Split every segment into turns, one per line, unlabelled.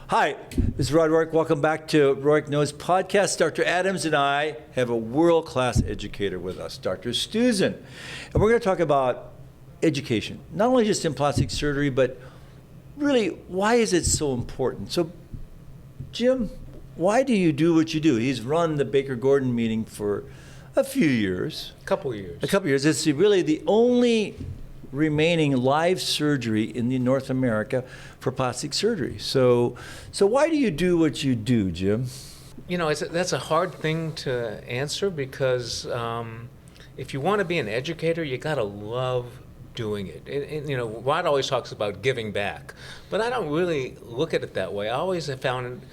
Hi, this is DrRodRohrich. Welcome back to Rohrich Knows Podcast. Dr. Adams and I have a world-class educator with us, Dr. Stuzin. And we're going to talk about education, not only just in plastic surgery, but really, why is it so important? So, Jim, why do you do what you do? He's run the Baker-Gordon meeting for a few years.
A couple years.
It's really the only remaining live surgery in North America for plastic surgery. So why do you do what you do, Jim?
You know, that's a hard thing to answer because if you want to be an educator, you got to love doing it. You know, Rod always talks about giving back, but I don't really look at it that way. I always have found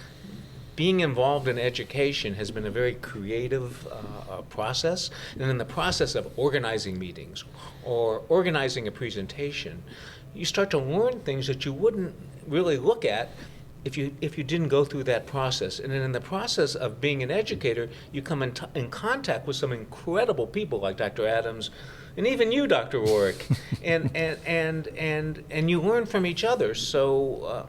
being involved in education has been a very creative process, and in the process of organizing meetings or organizing a presentation, you start to learn things that you wouldn't really look at if you didn't go through that process. And then in the process of being an educator, you come in contact with some incredible people like Dr. Adams, and even you, Dr. Rohrich, and you learn from each other. So.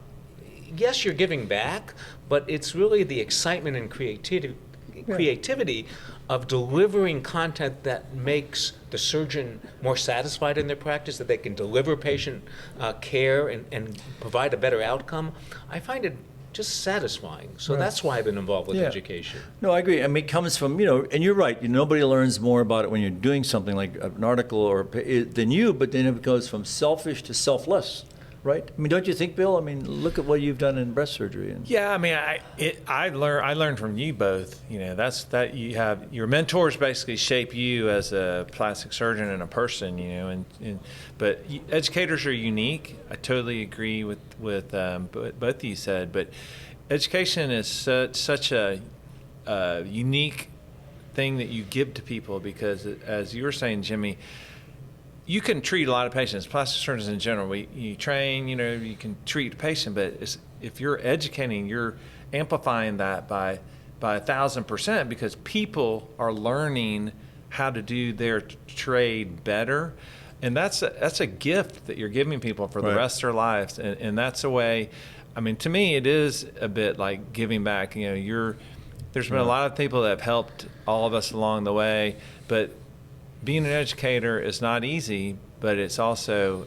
Yes, you're giving back, but it's really the excitement and creativity of delivering content that makes the surgeon more satisfied in their practice, that they can deliver patient care and provide a better outcome. I find it just satisfying. So that's why I've been involved with education.
No, I agree. I mean, it comes from, and you're right, nobody learns more about it when you're doing something like an article than you, but then it goes from selfish to selfless. Right? I mean, don't you think, Bill? I mean, look at what you've done in breast surgery.
Yeah, I mean, I learned from you both. That you have your mentors basically shape you as a plastic surgeon and a person. But educators are unique. I totally agree with both of you said. But education is such a unique thing that you give to people because, as you were saying, Jimmy, you can treat a lot of patients, plastic surgeons in general. You train, you can treat a patient, but if you're educating, you're amplifying that by 1,000% because people are learning how to do their trade better. And that's a gift that you're giving people for the rest of their lives. And that's a way, I mean, to me, it is a bit like giving back. There's been a lot of people that have helped all of us along the way, but being an educator is not easy, but it's an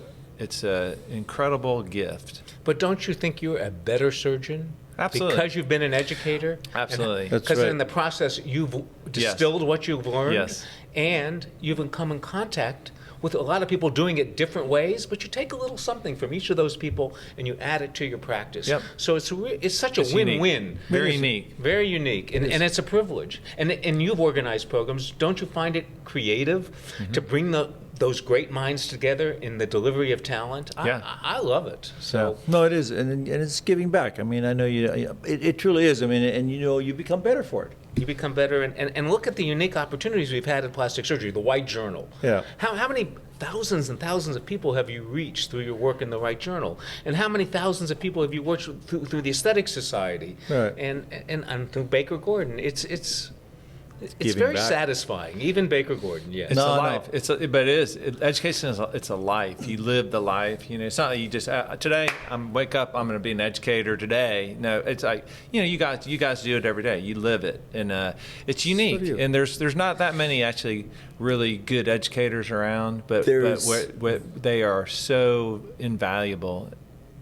incredible gift.
But don't you think you're a better surgeon?
Absolutely.
Because you've been an educator?
Absolutely.
Because in the process, you've distilled what you've learned, and you've come in contact with a lot of people doing it different ways, but you take a little something from each of those people and you add it to your practice.
Yep.
So it's such a win-win.
Very unique.
Very unique, and it's a privilege. And you've organized programs. Don't you find it creative to bring those great minds together in the delivery of talent? I love it. So
no, it is, and it's giving back. I mean, I know it truly is. I mean, and you become better for it.
You become better, and look at the unique opportunities we've had in plastic surgery, the White Journal.
Yeah.
How many thousands and thousands of people have you reached through your work in the White Journal? And how many thousands of people have you worked through the Aesthetic Society?
Right.
And through Baker-Gordon? It's very satisfying, even Baker-Gordon, yes.
It's a life. But it is. Education it's a life. You live the life. It's not that you just today wake up. I'm going to be an educator today. No, it's like you guys do it every day. You live it, and it's unique.
So
and there's not that many actually really good educators around, but they are so invaluable.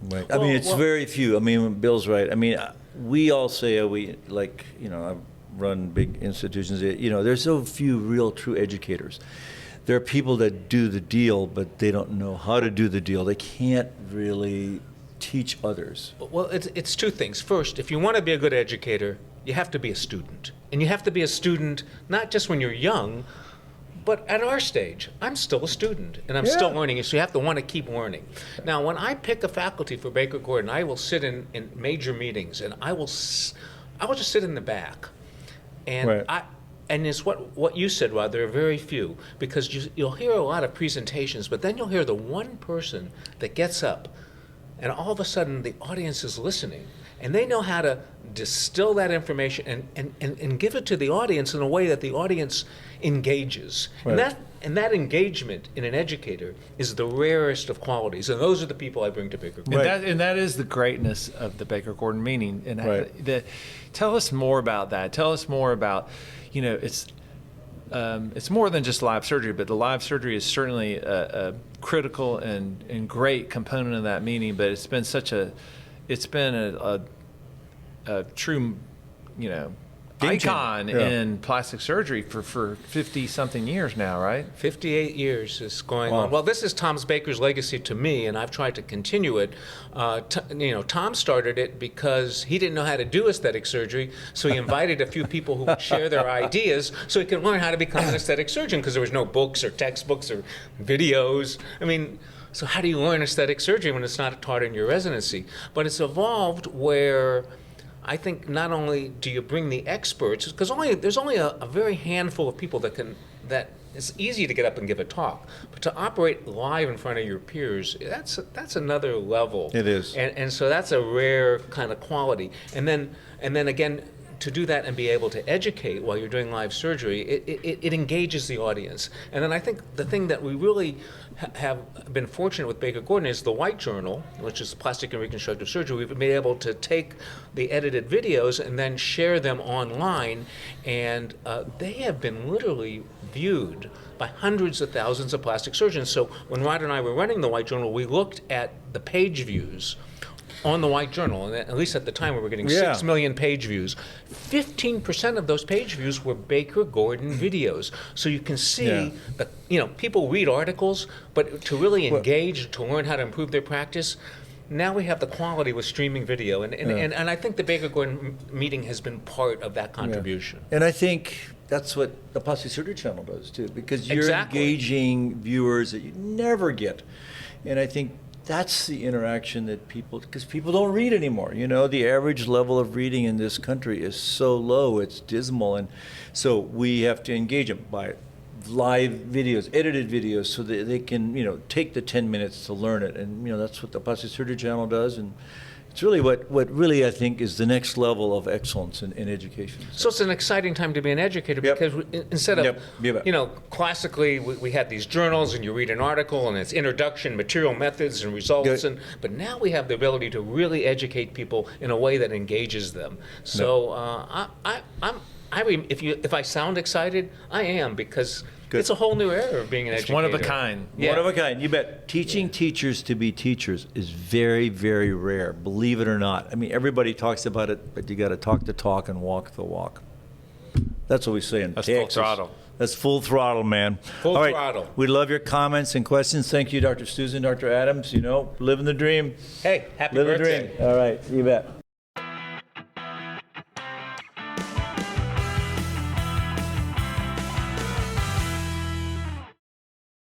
Right. I mean, it's very few. I mean, Bill's right. I mean, we all say I've run big institutions. There's so few real true educators. There are people that do the deal, but they don't know how to do the deal. They can't really teach others.
Well, it's two things. First, if you want to be a good educator, you have to be a student. And you have to be a student not just when you're young, but at our stage. I'm still a student, and I'm still learning, so you have to want to keep learning. Now, when I pick a faculty for Baker-Gordon, I will sit in major meetings, and I will just sit in the back. And and it's what you said, Rod, there are very few, because you'll hear a lot of presentations, but then you'll hear the one person that gets up, and all of a sudden the audience is listening, and they know how to distill that information and give it to the audience in a way that the audience engages.
Right.
And that engagement in an educator is the rarest of qualities, and those are the people I bring to Baker Gordon.
Right.
And that is the greatness of the Baker Gordon meeting. And
Right.
Tell us more about that. Tell us more about, it's more than just live surgery, but the live surgery is certainly a critical and great component of that meeting. But it's been a true, icon in plastic surgery for 50-something years now, right?
58 years is going
Wow.
on. Well, this is Tom's Baker's legacy to me, and I've tried to continue it. Tom started it because he didn't know how to do aesthetic surgery, so he invited a few people who would share their ideas so he could learn how to become an aesthetic surgeon, because there was no books or textbooks or videos. So how do you learn aesthetic surgery when it's not taught in your residency? But it's evolved where I think not only do you bring the experts, because there's only a very handful of people that it's easy to get up and give a talk, but to operate live in front of your peers, that's another level.
It is.
And so that's a rare kind of quality. And then again, to do that and be able to educate while you're doing live surgery, it engages the audience. And then I think the thing that we really have been fortunate with Baker Gordon is the White Journal, which is Plastic and Reconstructive Surgery. We've been able to take the edited videos and then share them online, and they have been literally viewed by hundreds of thousands of plastic surgeons. So when Rod and I were running the White Journal, we looked at the page views on the White Journal, and at least at the time we were getting 6 million page views. 15% of those page views were Baker Gordon videos. So you can see that people read articles, but to really engage, to learn how to improve their practice, now we have the quality with streaming video, and I think the Baker Gordon meeting has been part of that contribution.
And I think that's what the Plastic Surgery Channel does too, because you're
Exactly.
engaging viewers that you never get. And I think that's the interaction that because people don't read anymore. The average level of reading in this country is so low, it's dismal. And so we have to engage them by live videos, edited videos, so that they can, take the 10 minutes to learn it. And, that's what the Plastic Surgery Channel does. And it's really what really, I think, is the next level of excellence in education.
So it's an exciting time to be an educator,
Yep.
because instead of,
Yep.
classically we had these journals and you read an article and it's introduction, material methods and results,
Good.
but now we have the ability to really educate people in a way that engages them. So if I sound excited, I am, because
Good.
it's a whole new era of being an
It's
educator.
one of a kind.
Yeah.
One of a kind, you bet. Teaching teachers to be teachers is very, very rare, believe it or not. Everybody talks about it, but you got to talk the talk and walk the walk. That's what we say in
That's
Texas.
full throttle.
That's full throttle, man.
Full
All right.
throttle.
We love your comments and questions. Thank you, Dr. Stuzin, Dr. Adams. Living the dream.
Hey, happy
Live the
birthday.
dream. All right, you bet.